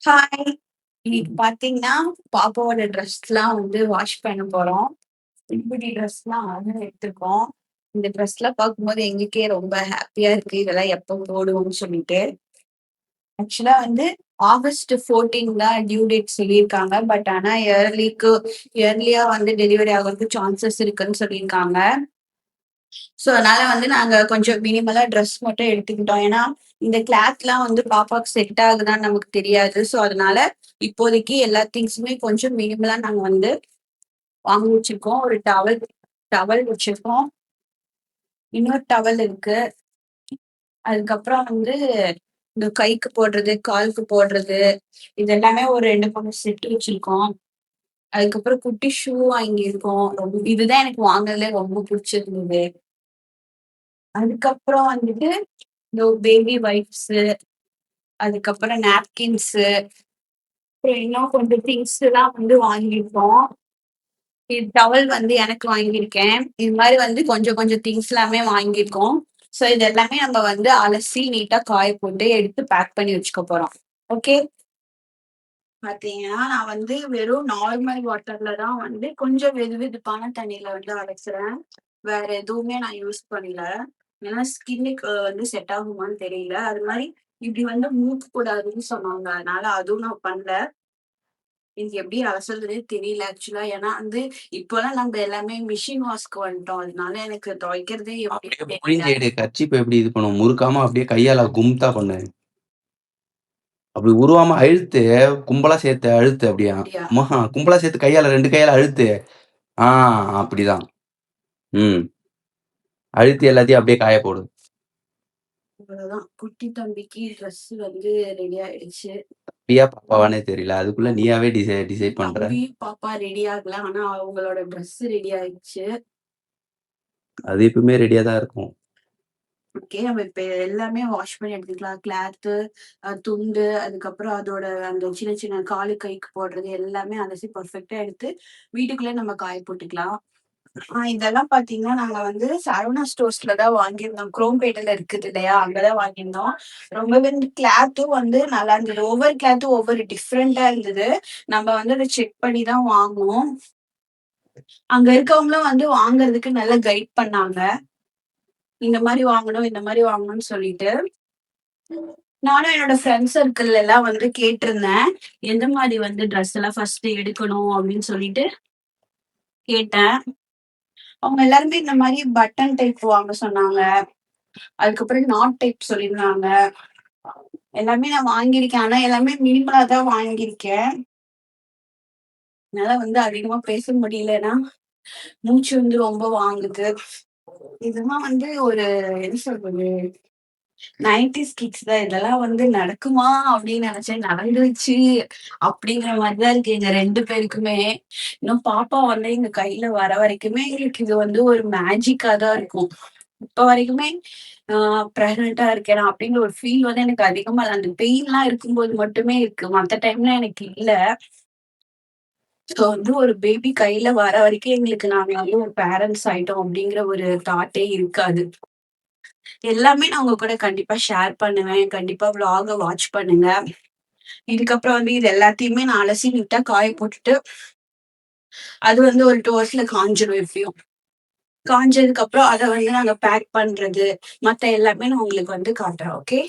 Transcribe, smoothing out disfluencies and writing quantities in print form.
Hi! இன்னைக்கு பார்த்தீங்கன்னா, பாப்பாவோட ட்ரெஸ்லாம் வந்து வாஷ் பண்ண போறோம். புது ட்ரெஸ்லாம் எடுத்துருக்கோம். இந்த ட்ரெஸ்லாம் பார்க்கும்போது எங்களுக்கே ரொம்ப ஹேப்பியா இருக்கு. இதெல்லாம் எப்போ போடுவோம்னு சொல்லிட்டு. ஆக்சுவலா வந்து ஆகஸ்ட் 14 தான் டியூ டேட் சொல்லியிருக்காங்க. பட் ஆனா இயர்லியா வந்து டெலிவரி ஆகுறதுக்கு சான்சஸ் இருக்குன்னு சொல்லியிருக்காங்க. ஸோ அதனால வந்து நாங்க கொஞ்சம் மினிமலா ட்ரெஸ் மட்டும் எடுத்துக்கிட்டோம். ஏன்னா, இந்த கிளாத்லாம் வந்து பாப்பாக்கு செட் ஆகுதான்னு நமக்கு தெரியாது. ஸோ அதனால இப்போதைக்கு எல்லா திங்ஸுமே கொஞ்சம் மினிமலா நாங்க வந்து வாங்கி வச்சிருக்கோம். ஒரு டவல் டவல் வச்சிருக்கோம். இன்னொரு டவல் இருக்கு. அதுக்கப்புறம் வந்து இந்த கைக்கு போடுறது, காலுக்கு போடுறது, இது எல்லாமே ஒரு 2, 3 செட் வச்சிருக்கோம். அதுக்கப்புறம் குட்டி ஷூ வாங்கியிருக்கோம். இதுதான் எனக்கு வாங்குனதுலயே ரொம்ப புடிச்சிருந்தது. அதுக்கப்புறம் வந்துட்டு இந்த பேபி வைப்ஸு, அதுக்கப்புறம் நாப்கின்ஸு, அப்புறம் இன்னும் கொஞ்சம் திங்ஸ்லாம் வந்து வாங்கியிருக்கோம். இது டவல் வந்து எனக்கு வாங்கியிருக்கேன். இது மாரி வந்து கொஞ்சம் கொஞ்சம் திங்ஸ் எல்லாமே வாங்கியிருக்கோம். ஸோ இது எல்லாமே நம்ம வந்து அலசி நீட்டா காய போட்டு எடுத்து பேக் பண்ணி வச்சுக்க போறோம். ஓகே. பார்த்தீங்கன்னா, நான் வந்து வெறும் நார்மல் வாட்டர்ல தான் வந்து கொஞ்சம் வெதுவெதுப்பான தண்ணீல வந்து அலசுறேன். வேற எதுவுமே நான் யூஸ் பண்ணல. ஏன்னா ஸ்கின்னுக்கு வந்து செட் ஆகுமான்னு தெரியல. அது மாரி இப்படி வந்து மூக்க கூடாதுன்னு சொன்னாங்க. அதனால அதுவும் நான் பண்ணல. எனக்கு எப்படி அலசுறதுன்னே தெரியல ஆக்சுவலா. ஏன்னா வந்து இப்போலாம் நம்ம எல்லாமே மிஷின் வாஷ்க்கு வந்துட்டோம். அதனால எனக்கு துவைக்கிறதே அப்படியே எப்படின்னு தெரியல. புழிஞ்சு எடு. கர்ச்சீப்ப எப்படி இது பண்ணும்? முறுக்காம அப்படியே கையால கும்தா பண்ணு. அப்படி உருவாம அழுத்து, கும்பலா சேர்த்து அழுத்து அப்படியே. அப்படியா? கும்பலா சேர்த்து கையால 2 கையால அழுத்து. ஆ அப்படிதான். ம். அழுத்தி எல்லாத்தையும் அப்படியே காய போடு. அவ்வளவுதான். குட்டி தம்பிக்கு ட்ரெஸ் வந்து ரெடி ஆயிடுச்சு. தம்பியா, பாப்பாவான்னே தெரியல. அதுக்குள்ள நீயாவே டிசைட் பண்ற. தம்பி, பாப்பா ரெடி ஆகல. ஆனா அவங்களோட ட்ரெஸ் ரெடி ஆயிடுச்சு. அது எப்பவுமே ரெடியா தான் இருக்கும். ஓகே. நம்ம இப்ப எல்லாமே வாஷ் பண்ணி எடுத்துக்கலாம். கிளாத்து, துண்டு, அதுக்கப்புறம் அதோட அந்த சின்ன சின்ன காலு, கைக்கு போடுறது எல்லாமே அலசி பெர்ஃபெக்ட்டா எடுத்து வீட்டுக்குள்ளயே நம்ம காய போட்டுக்கலாம். இதெல்லாம் பார்த்தீங்கன்னா, நாங்க வந்து சரவணா ஸ்டோர்ஸ்ல தான் வாங்கியிருந்தோம். குரோம்பேட்ல இருக்குது இல்லையா? அங்க தான் வாங்கியிருந்தோம். ரொம்பவே வந்து கிளாத்தும் வந்து நல்லா இருந்தது. ஒவ்வொரு கிளாத்தும் ஒவ்வொரு டிஃப்ரெண்ட்டா இருந்தது. நம்ம வந்து அத செக் பண்ணி தான் வாங்குனோம். அங்க இருக்கவங்களும் வந்து வாங்குறதுக்கு நல்லா கைட் பண்ணாங்க. இந்த மாரி வாங்கணும், இந்த மாரி வாங்கணும்னு சொல்லிட்டு. நானும் என்னோட ஃப்ரெண்ட்ஸ் சர்க்கிள்ல எல்லாம் வந்து கேட்டிருந்தேன். எந்த மாரி வந்து ட்ரெஸ் எல்லாம் ஃபர்ஸ்ட் எடுக்கணும் அப்படின்னு சொல்லிட்டு கேட்டேன். அவங்க எல்லாருமே இந்த மாரி பட்டன் டைப் வாங்க சொன்னாங்க. அதுக்கப்புறம் நாட் டைப் சொல்லியிருந்தாங்க. எல்லாமே நான் வாங்கியிருக்கேன். ஆனா எல்லாமே மினிமலா தான் வாங்கியிருக்கேன். என்னால வந்து அதிகமா பேச முடியல. ஏன்னா, மூச்சு வந்து ரொம்ப வாங்குது. இதெல்லாம் வந்து ஒரு என்ன சொல்றது? 90ஸ் கிட்ஸ் தான். இதெல்லாம் வந்து நடக்குமா? அப்படின்னு நெனச்சேன். நடந்துருச்சு. அப்படிங்கிற மாரி தான் இருக்கு எங்க 2 பேருக்குமே. இன்னும் பாப்பா வந்து எங்க கையில வர வரைக்குமே எங்களுக்கு இது வந்து ஒரு மேஜிக்கா தான் இருக்கும். இப்ப வரைக்குமே ஆ பிரெக்னன்ட்டா இருக்கேனா அப்படிங்கிற ஒரு ஃபீல் வந்து எனக்கு அதிகமா இல்ல. அந்த பெயின்லாம் இருக்கும்போது மட்டுமே இருக்கு. மத்த டைம்ல எனக்கு இல்ல. ஸோ வந்து ஒரு பேபி கையில வர வரைக்கும் எங்களுக்கு நாங்க வந்து ஒரு பேரண்ட்ஸ் ஆயிட்டோம் அப்படிங்கிற ஒரு தாட்டே இருக்காது. எல்லாமே நான் உங்க கூட கண்டிப்பா ஷேர் பண்ணுவேன். கண்டிப்பா விளாக வாட்ச் பண்ணுங்க. இதுக்கப்புறம் வந்து இது எல்லாத்தையுமே நான் அலசி நீட்டா காய போட்டுட்டு, அது வந்து ஒரு 2 ஹவர்ஸ்ல காஞ்சிரும் எப்படியும். காஞ்சதுக்கு அப்புறம் அத வந்து நாங்க பேக் பண்றது, மத்த எல்லாமே நான் உங்களுக்கு வந்து காட்டுறேன். ஓகே.